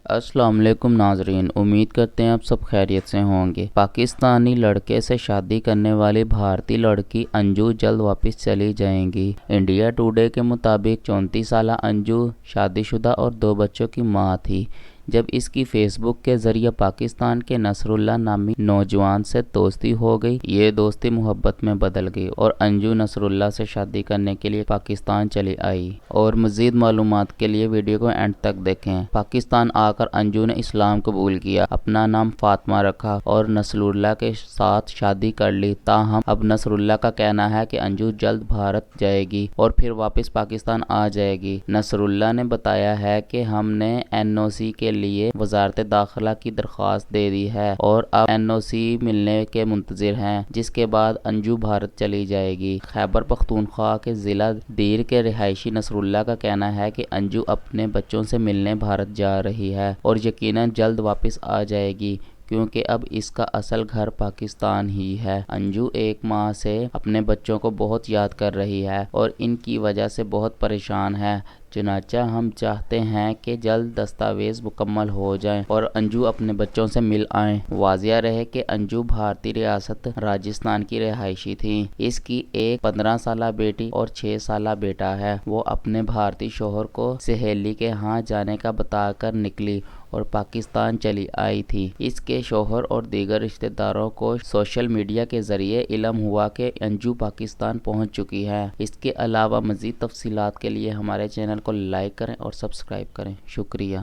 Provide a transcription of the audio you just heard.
السلام علیکم ناظرین، امید کرتے ہیں آپ سب خیریت سے ہوں گے۔ پاکستانی لڑکے سے شادی کرنے والی بھارتی لڑکی انجو جلد واپس چلی جائیں گی۔ انڈیا ٹوڈے کے مطابق 34 سالہ انجو شادی شدہ اور 2 بچوں کی ماں تھی جب اس کی فیس بک کے ذریعے پاکستان کے نصر اللہ نامی نوجوان سے دوستی ہو گئی۔ یہ دوستی محبت میں بدل گئی اور انجو نصر اللہ سے شادی کرنے کے لیے پاکستان چلی آئی۔ اور مزید معلومات کے لیے ویڈیو کو اینڈ تک دیکھیں۔ پاکستان آ کر انجو نے اسلام قبول کیا، اپنا نام فاطمہ رکھا اور نصر اللہ کے ساتھ شادی کر لی۔ تاہم اب نصر اللہ کا کہنا ہے کہ انجو جلد بھارت جائے گی اور پھر واپس پاکستان آ جائے گی۔ نصر اللہ نے بتایا ہے کہ ہم نے NOC کے لیے وزارت داخلہ کی درخواست دے دی ہے اور اب NOC ملنے کے منتظر ہیں، جس کے بعد انجو بھارت چلی جائے گی۔ خیبر پختونخوا کے ضلع دیر کے رہائشی نصر اللہ کا کہنا ہے کہ انجو اپنے بچوں سے ملنے بھارت جا رہی ہے اور یقیناً جلد واپس آ جائے گی کیونکہ اب اس کا اصل گھر پاکستان ہی ہے۔ انجو 1 ماہ سے اپنے بچوں کو بہت یاد کر رہی ہے اور ان کی وجہ سے بہت پریشان ہے۔ چنانچہ ہم چاہتے ہیں کہ جلد دستاویز مکمل ہو جائیں اور انجو اپنے بچوں سے مل آئیں۔ واضح رہے کہ انجو بھارتی ریاست راجستھان کی رہائشی تھی۔ اس کی ایک 15 سالہ بیٹی اور 6 سالہ بیٹا ہے۔ وہ اپنے بھارتی شوہر کو سہیلی کے ہاں جانے کا بتا کر نکلی اور پاکستان چلی آئی تھی۔ اس کے شوہر اور دیگر رشتہ داروں کو سوشل میڈیا کے ذریعے علم ہوا کہ انجو پاکستان پہنچ چکی ہے۔ اس کے علاوہ مزید تفصیلات کے لیے ہمارے چینل کو لائک کریں اور سبسکرائب کریں۔ شکریہ۔